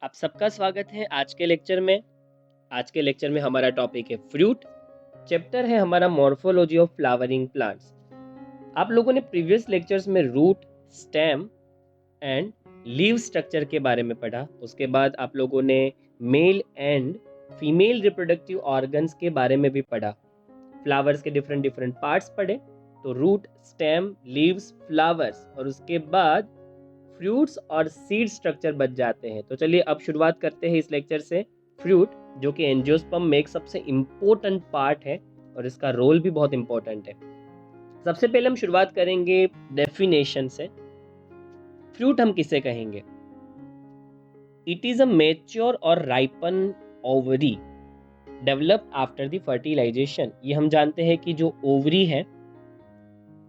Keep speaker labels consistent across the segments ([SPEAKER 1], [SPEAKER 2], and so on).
[SPEAKER 1] आप सबका स्वागत है आज के लेक्चर में। आज के लेक्चर में हमारा टॉपिक है फ्रूट। चैप्टर है हमारा मॉर्फोलॉजी ऑफ फ्लावरिंग प्लांट्स। आप लोगों ने प्रीवियस लेक्चर्स में root, stem and leaf structure के बारे में पढ़ा। उसके बाद आप लोगों ने male and female reproductive organs के बारे में भी पढ़ा। फ्लावर्स के डिफरेंट डिफरेंट पार्ट्स पढ़े, तो रूट, स्टेम, लीव्स, फ्लावर्स, और उसके बाद फ्रूट्स और सीड स्ट्रक्चर बच जाते हैं। तो चलिए अब शुरुआत करते हैं इस लेक्चर से। फ्रूट, जो कि एंजियोस्पर्म में एक सबसे इम्पोर्टेंट पार्ट है और इसका रोल भी बहुत इम्पोर्टेंट है। सबसे पहले हम शुरुआत करेंगे डेफिनेशन से। फ्रूट हम किसे कहेंगे? इट इज अ मैच्योर और ripen ovary develop after the fertilization. ये हम जानते हैं कि जो ओवरी है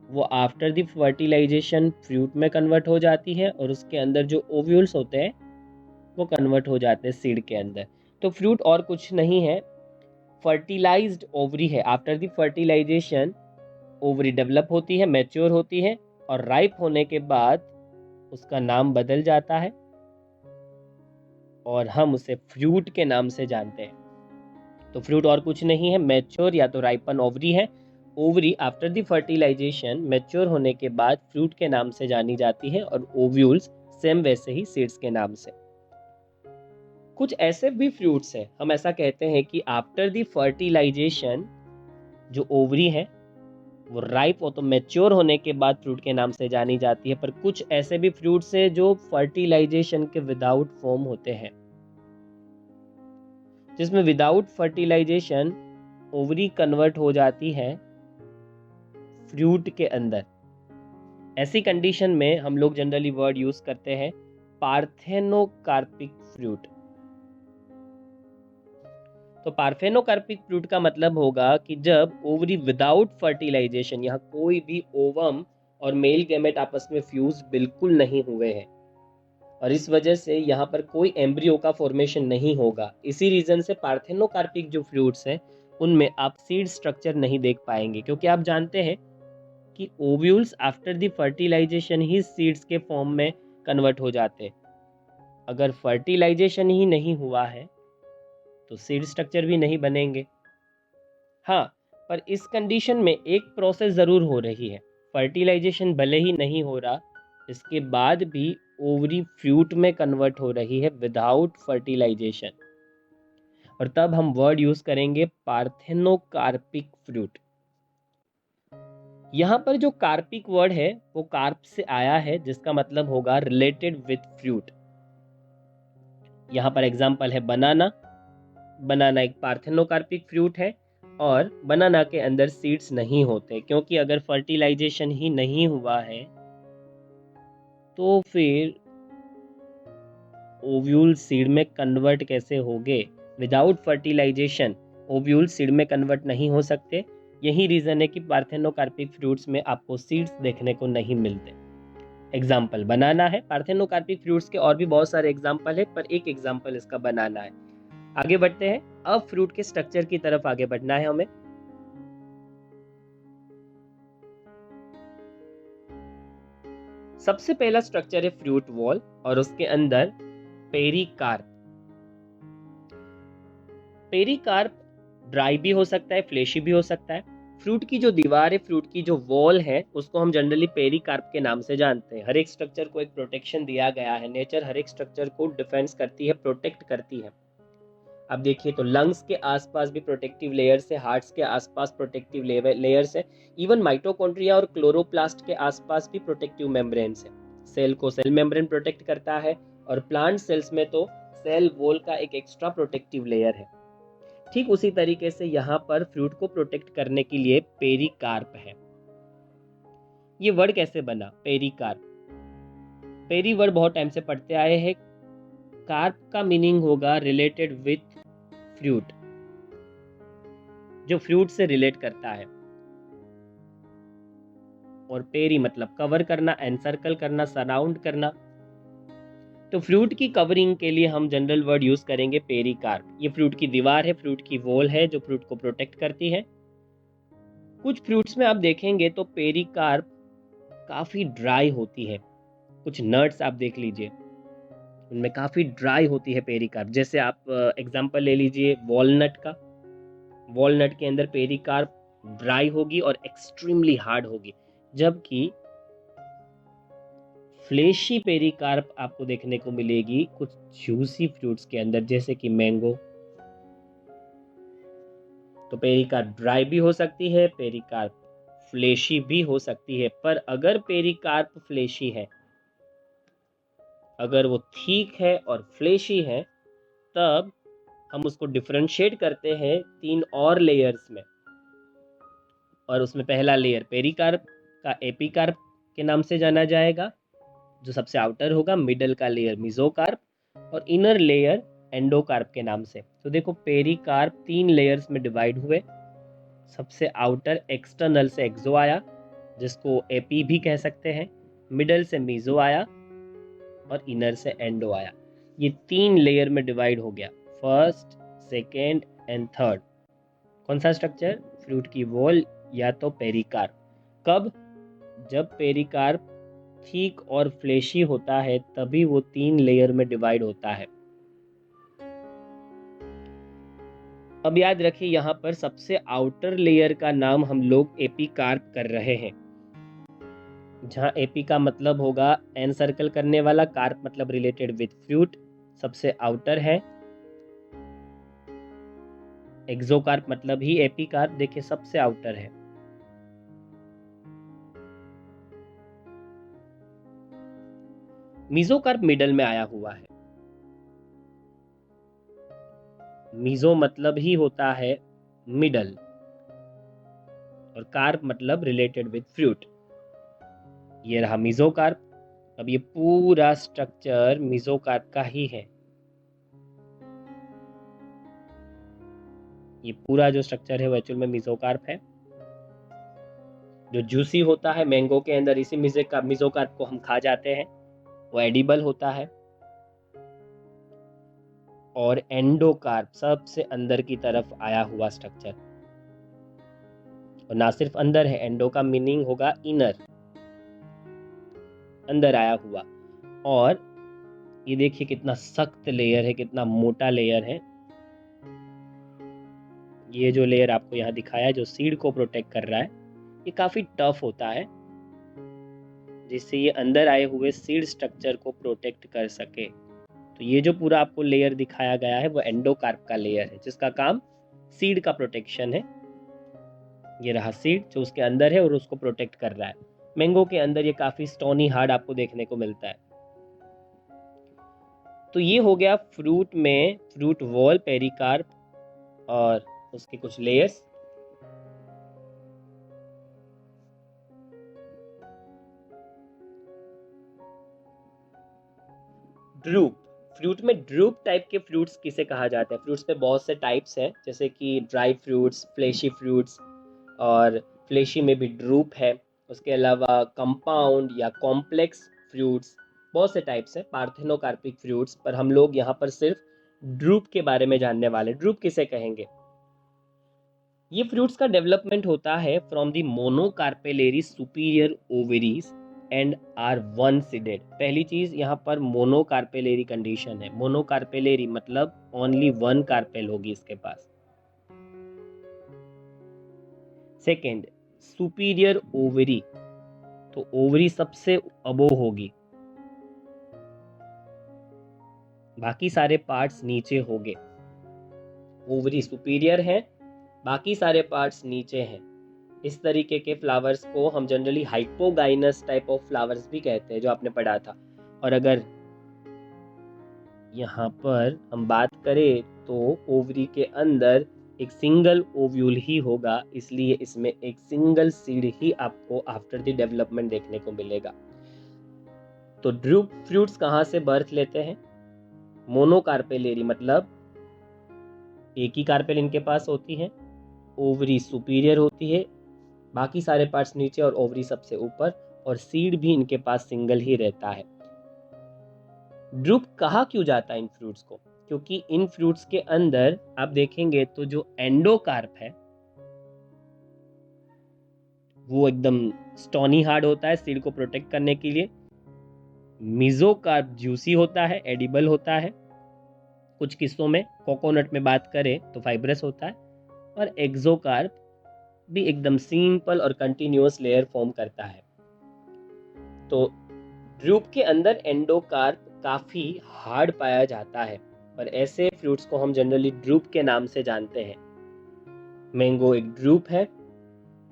[SPEAKER 1] वो आफ्टर द फर्टिलाइजेशन फ्रूट में कन्वर्ट हो जाती है और उसके अंदर जो ओव्यूल्स होते हैं वो कन्वर्ट हो जाते हैं सीड के अंदर। तो फ्रूट और कुछ नहीं है, फर्टिलाइज्ड ओवरी है। After the fertilization ovary develop होती है, मैच्योर होती है, और राइप होने के बाद उसका नाम बदल जाता है और हम उसे फ्रूट के नाम से जानते हैं। तो फ्रूट और कुछ नहीं है, मैच्योर या तो राइपन ओवरी है। Ovary after the fertilization mature होने के बाद फ्रूट के नाम से जानी जाती है और ओव्यूल्स सेम वैसे ही सीड्स के नाम से। कुछ ऐसे भी फ्रूट्स हैं, हम ऐसा कहते हैं कि आफ्टर द फर्टिलाइजेशन जो ओवरी है वो राइप हो तो मैच्योर होने के बाद फ्रूट के नाम से जानी जाती है। पर कुछ ऐसे भी फ्रूट्स हैं जो फर्टिलाइजेशन के विदाउट फॉर्म होते हैं, जिसमें विदाउट फर्टिलाइजेशन ओवरी कन्वर्ट हो जाती है फ्रूट के अंदर। ऐसी कंडीशन में हम लोग जनरली वर्ड यूज करते हैं पार्थेनोकार्पिक फ्रूट। तो पार्थेनोकार्पिक फ्रूट का मतलब होगा कि जब ओवरी विदाउट फर्टिलाइजेशन, यहाँ कोई भी ओवम और मेल गैमेट आपस में फ्यूज बिल्कुल नहीं हुए हैं और इस वजह से यहाँ पर कोई एम्ब्रियो का फॉर्मेशन नहीं होगा। इसी रीजन से पार्थेनोकार्पिक जो फ्रूट्स हैं उनमें आप सीड स्ट्रक्चर नहीं देख पाएंगे, क्योंकि आप जानते हैं कि ओव्यूल्स आफ्टर द फर्टिलाइजेशन ही सीड्स के फॉर्म में कन्वर्ट हो जाते हैं। अगर फर्टिलाइजेशन ही नहीं हुआ है तो सीड स्ट्रक्चर भी नहीं बनेंगे। हाँ, पर इस कंडीशन में एक प्रोसेस ज़रूर हो रही है। फर्टिलाइजेशन भले ही नहीं हो रहा, इसके बाद भी ओवरी फ्रूट में कन्वर्ट हो रही है विदाउट फर्टिलाइजेशन, और तब हम वर्ड यूज करेंगे पार्थेनोकार्पिक फ्रूट। यहाँ पर जो कार्पिक वर्ड है वो कार्प से आया है, जिसका मतलब होगा रिलेटेड विथ फ्रूट। यहाँ पर एग्जाम्पल है बनाना। बनाना एक पार्थेनोकार्पिक फ्रूट है और बनाना के अंदर सीड्स नहीं होते, क्योंकि अगर फर्टिलाइजेशन ही नहीं हुआ है तो फिर ओव्यूल सीड में कन्वर्ट कैसे होंगे? विदाउट फर्टिलाइजेशन ओव्यूल सीड में कन्वर्ट नहीं हो सकते। यही रीजन है कि पार्थेनोकार्पिक फ्रूट्स में आपको सीड्स देखने को नहीं मिलते। एग्जाम्पल बनाना है। पार्थेनोकार्पिक फ्रूट्स के और भी बहुत सारे एग्जाम्पल है, पर एक एग्जाम्पल इसका बनाना है। आगे बढ़ते हैं। अब फ्रूट के स्ट्रक्चर की तरफ आगे बढ़ना है हमें। सबसे पहला स्ट्रक्चर है फ्रूट वॉल और उसके अंदर पेरिकार्प। पेरिकार्प ड्राई भी हो सकता है, फ्लेशी भी हो सकता है। फ्रूट की जो दीवार है, फ्रूट की जो वॉल है, उसको हम जनरली पेरिकार्प के नाम से जानते हैं। हर एक स्ट्रक्चर को एक प्रोटेक्शन दिया गया है। नेचर हर एक स्ट्रक्चर को डिफेंस करती है, प्रोटेक्ट करती है। अब देखिए तो लंग्स के आसपास भी प्रोटेक्टिव लेयर्स है, हार्ट्स के आसपास प्रोटेक्टिव लेयर्स है, इवन माइटोकॉन्ड्रिया और क्लोरोप्लास्ट के आसपास भी प्रोटेक्टिव मेम्ब्रेन्स है। सेल को सेल मेम्ब्रेन प्रोटेक्ट करता है और प्लांट सेल्स में तो सेल वॉल का एक एक्स्ट्रा प्रोटेक्टिव लेयर है। ठीक उसी तरीके से यहाँ पर फ्रूट को प्रोटेक्ट करने के लिए पेरिकार्प है। ये वर्ड कैसे बना पेरिकार्प? पेरी वर्ड बहुत टाइम से पढ़ते आए हैं। कार्प का मीनिंग होगा रिलेटेड विथ फ्रूट, जो फ्रूट से रिलेट करता है, और पेरी मतलब कवर करना, एनसर्कल करना, सराउंड करना। तो फ्रूट की कवरिंग के लिए हम जनरल वर्ड यूज करेंगे पेरिकार्प। ये फ्रूट की दीवार है, फ्रूट की वॉल है जो फ्रूट को प्रोटेक्ट करती है। कुछ फ्रूट्स में आप देखेंगे तो पेरिकार्प काफी ड्राई होती है। कुछ नट्स आप देख लीजिए, उनमें काफ़ी ड्राई होती है पेरिकार्प। जैसे आप एग्जांपल ले लीजिए वॉलनट का। वॉलनट के अंदर पेरिकार्प ड्राई होगी और एक्सट्रीमली हार्ड होगी, जबकि फ्लेशी पेरिकार्प आपको देखने को मिलेगी कुछ जूसी फ्रूट्स के अंदर, जैसे कि मैंगो। तो पेरिकार्प ड्राई भी हो सकती है, पेरिकार्प फ्लेशी भी हो सकती है। पर अगर पेरिकार्प फ्लेशी है, अगर वो ठीक है और फ्लेशी है, तब हम उसको डिफरेंशिएट करते हैं 3 और लेयर्स में। और उसमें पहला लेयर पेरिकार्प का एपिकार्प के नाम से जाना जाएगा, जो सबसे आउटर होगा। मिडल का लेयर मेसोकार्प और इनर लेयर एंडोकार्प के नाम से। तो देखो पेरिकार्प 3 लेयर्स में डिवाइड हुए। सबसे आउटर एक्सटर्नल से एक्सो आया, जिसको एपी भी कह सकते हैं। मिडल से मीजो आया और इनर से एंडो आया। ये 3 लेयर में डिवाइड हो गया, फर्स्ट, सेकेंड एंड थर्ड। कौन सा स्ट्रक्चर? फ्रूट की वॉल या तो पेरिकार्प। कब? जब पेरिकार्प थिक और फ्लेशी होता है, तभी वो 3 लेयर में डिवाइड होता है। अब याद रखिए, यहाँ पर सबसे आउटर लेयर का नाम हम लोग एपिकार्प कर रहे हैं। जहाँ एपी का मतलब होगा एन सर्कल करने वाला, कार्प मतलब रिलेटेड विथ फ्रूट, सबसे आउटर है। एक्सोकार्प मतलब ही एपिकार्प, देखिए सबसे आउटर है। मीजोकार्प मिडल में आया हुआ है। मीजो मतलब ही होता है मिडल, और कार्प मतलब रिलेटेड विथ फ्रूट। ये रहा मीजोकार्प। अब ये पूरा स्ट्रक्चर मीजोकार्प का ही है। ये पूरा जो स्ट्रक्चर है वो एक्चुअल में मीजोकार्प है। जो जूसी होता है मैंगो के अंदर, इसी मीजोकार्प को हम खा जाते हैं, वो एडिबल होता है। और एंडोकार्प सबसे अंदर की तरफ आया हुआ स्ट्रक्चर, और ना सिर्फ अंदर है, एंडो का मीनिंग होगा इनर, अंदर आया हुआ। और ये देखिए कितना सख्त लेयर है, कितना मोटा लेयर है। ये जो लेयर आपको यहाँ दिखाया है, जो सीड को प्रोटेक्ट कर रहा है, ये काफी टफ होता है, जिससे ये अंदर आए हुए सीड स्ट्रक्चर को प्रोटेक्ट कर सके। तो ये जो पूरा आपको लेयर दिखाया गया है, वो एंडोकार्प का लेयर है, जिसका काम सीड का प्रोटेक्शन है। ये रहा सीड जो उसके अंदर है और उसको प्रोटेक्ट कर रहा है। मैंगो के अंदर ये काफी स्टोनी हार्ड आपको देखने को मिलता है। तो ये हो गया फ्रूट में फ्रूट वॉल, पेरिकार्प और उसके कुछ लेयर्स। ड्रूप, फ्रूट में ड्रूप टाइप के फ्रूट्स किसे कहा जाता है? फ्रूट्स में बहुत से टाइप्स हैं, जैसे कि ड्राई फ्रूट्स, फ्लेशी फ्रूट्स, और फ्लेशी में भी ड्रूप है। उसके अलावा कंपाउंड या कॉम्प्लेक्स फ्रूट्स, बहुत से टाइप्स हैं, पार्थेनोकार्पिक फ्रूट्स। पर हम लोग यहाँ पर सिर्फ ड्रूप के बारे में जानने वाले। ड्रूप किसे कहेंगे? ये फ्रूट्स का डेवलपमेंट होता है from the monocarpellary superior ovaries and are one seeded. पहली चीज, यहाँ पर मोनोकार्पेलेरी कंडीशन है। मोनोकार्पेलेरी मतलब ओनली वन कार्पेल होगी इसके पास। सेकेंड, सुपीरियर ओवरी, तो ओवरी सबसे अबो होगी, बाकी सारे पार्ट्स नीचे होंगे। ओवरी सुपीरियर है, बाकी सारे पार्ट्स नीचे हैं। इस तरीके के फ्लावर्स को हम generally hypogynous type of flowers भी कहते हैं, जो आपने पढ़ा था। और अगर यहाँ पर हम बात करें तो ओवरी के अंदर एक सिंगल ओव्यूल ही होगा, इसलिए इसमें एक सिंगल सीड ही आपको आफ्टर द डेवलपमेंट देखने को मिलेगा। तो ड्रूप फ्रूट्स कहाँ से बर्थ लेते हैं? मोनोकार्पेलेरी मतलब एक ही कार्पेल इनके पास होती है, ओवरी सुपीरियर होती है, बाकी सारे पार्ट्स नीचे और ओवरी सबसे ऊपर, और सीड भी इनके पास सिंगल ही रहता है। ड्रूप कहा क्यों जाता है इन फ्रूट्स को? क्योंकि इन फ्रूट्स के अंदर आप देखेंगे तो जो एंडोकार्प है वो एकदम स्टोनी हार्ड होता है सीड को प्रोटेक्ट करने के लिए। मीजोकार्प जूसी होता है, एडिबल होता है। कुछ किस्सों में, कोकोनट में बात करें तो फाइब्रस होता है। और एक्सोकार्प भी एकदम सिंपल और कंटिन्यूअस लेयर फॉर्म करता है। तो ड्रूप के अंदर एंडोकार्प काफी हार्ड पाया जाता है, पर ऐसे फ्रूट्स को हम जनरली ड्रूप के नाम से जानते हैं। मैंगो एक ड्रूप है,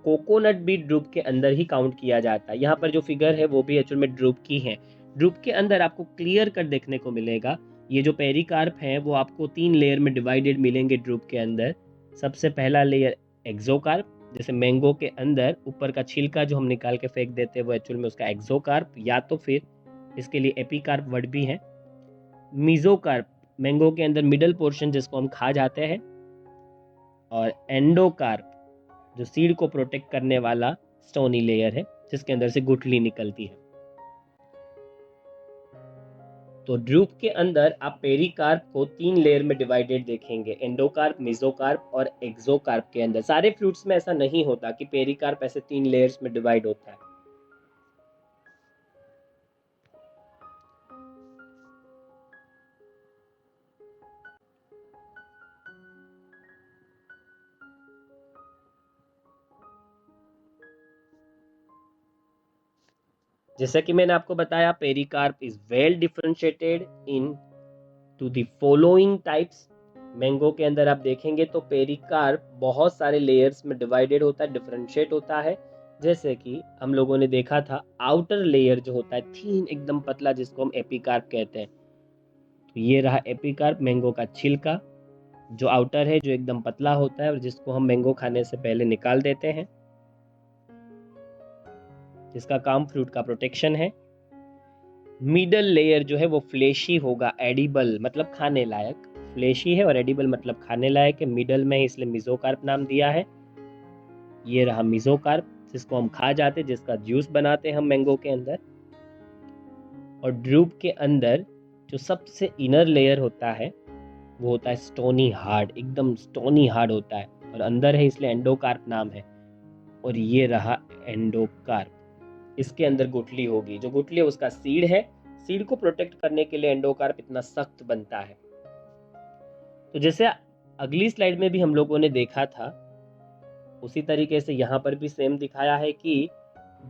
[SPEAKER 1] कोकोनट भी ड्रूप के अंदर ही काउंट किया जाता है। यहाँ पर जो फिगर है वो भी एक्चुअल में ड्रूप की है। ड्रूप के अंदर आपको क्लियर कट देखने को मिलेगा। ये जो पेरिकार्प है वो आपको 3 लेयर में डिवाइडेड मिलेंगे ड्रूप के अंदर। सबसे पहला लेयर एक्सोकार्प, जैसे मैंगो के अंदर ऊपर का छिलका जो हम निकाल के फेंक देते हैं वो एक्चुअल में उसका एक्सोकार्प, या तो फिर इसके लिए एपिकार्प वर्ड भी है। मीजोकार्प, मैंगो के अंदर मिडल पोर्शन जिसको हम खा जाते हैं। और एंडोकार्प, जो सीड को प्रोटेक्ट करने वाला स्टोनी लेयर है जिसके अंदर से गुठली निकलती है। तो ड्रूप के अंदर आप पेरिकार्प को 3 लेयर में डिवाइडेड देखेंगे, एंडोकार्प, मेसोकार्प और एक्सोकार्प के अंदर। सारे फ्रूट्स में ऐसा नहीं होता कि पेरिकार्प ऐसे 3 लेयर्स में डिवाइड होता है। जैसा कि मैंने आपको बताया, pericarp is well differentiated into the following types. Mango के अंदर आप देखेंगे तो पेरिकार्प बहुत सारे लेयर्स में डिवाइडेड होता है, डिफरेंशिएट होता है। जैसे कि हम लोगों ने देखा था, आउटर लेयर जो होता है थीन एकदम पतला, जिसको हम एपिकार्प कहते हैं। तो ये रहा एपिकार्प, मैंगो का छिलका जो आउटर है, जो एकदम पतला होता है और जिसको हम मैंगो खाने से पहले निकाल देते हैं, जिसका काम फ्रूट का प्रोटेक्शन है। मिडल लेयर जो है वो फ्लेशी होगा, एडिबल मतलब खाने लायक। फ्लेशी है और एडिबल मतलब खाने लायक है, मिडल में है, इसलिए मिजोकार्प नाम दिया है। ये रहा मिजोकार्प, जिसको हम खा जाते हैं, जिसका जूस बनाते हैं हम मैंगो के अंदर। और ड्रूप के अंदर जो सबसे इनर लेयर होता है वो होता है स्टोनी हार्ड, एकदम स्टोनी हार्ड होता है और अंदर है, इसलिए एंडोकार्प नाम है। और ये रहा एंडोकार्प, इसके अंदर गुठली होगी। जो गुठली है उसका सीड है, सीड को प्रोटेक्ट करने के लिए एंडोकार्प इतना सख्त बनता है। तो जैसे अगली स्लाइड में भी हम लोगों ने देखा था, उसी तरीके से यहाँ पर भी सेम दिखाया है कि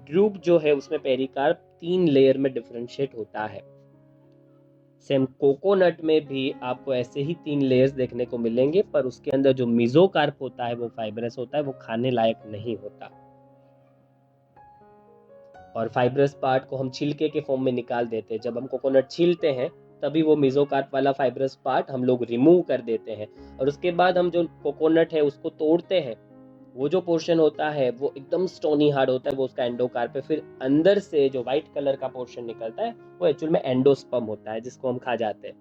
[SPEAKER 1] ड्रूप जो है उसमें पेरिकार्प 3 लेयर में डिफरेंशिएट होता है। सेम कोकोनट में भी आपको ऐसे ही 3 लेयर्स देखने को मिलेंगे, पर उसके अंदर जो मिजोकार्प होता है वो फाइब्रस होता है, वो खाने लायक नहीं होता। और फाइब्रस पार्ट को हम छिलके के फॉर्म में निकाल देते हैं। जब हम कोकोनट छीलते हैं तभी वो मिजोकार्प वाला फाइब्रस पार्ट हम लोग रिमूव कर देते हैं। और उसके बाद हम जो कोकोनट है उसको तोड़ते हैं, वो जो पोर्शन होता है वो एकदम स्टोनी हार्ड होता है, वो उसका एंडोकार्प है। फिर अंदर से जो व्हाइट कलर का पोर्शन निकलता है वो एक्चुअल में एंडोस्पर्म होता है, जिसको हम खा जाते हैं।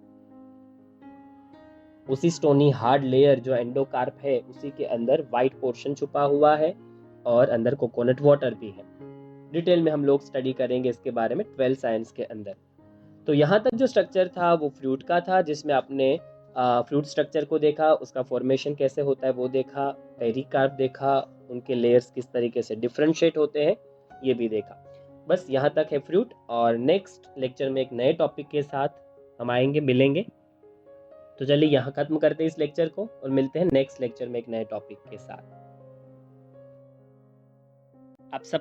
[SPEAKER 1] उसी स्टोनी हार्ड लेयर जो एंडोकार्प है उसी के अंदर व्हाइट पोर्शन छुपा हुआ है और अंदर कोकोनट वाटर भी है। डिटेल में हम लोग स्टडी करेंगे इसके बारे में 12 साइंस के अंदर। तो यहाँ तक जो स्ट्रक्चर था वो फ्रूट का था, जिसमें आपने फ्रूट स्ट्रक्चर को देखा, उसका फॉर्मेशन कैसे होता है वो देखा, पेरिकार्प देखा, उनके लेयर्स किस तरीके से डिफरेंशिएट होते हैं ये भी देखा। बस यहाँ तक है फ्रूट, और नेक्स्ट लेक्चर में एक नए टॉपिक के साथ हम आएंगे, मिलेंगे। तो चलिए यहाँ खत्म करते हैं इस लेक्चर को और मिलते हैं नेक्स्ट लेक्चर में एक नए टॉपिक के साथ। आप सब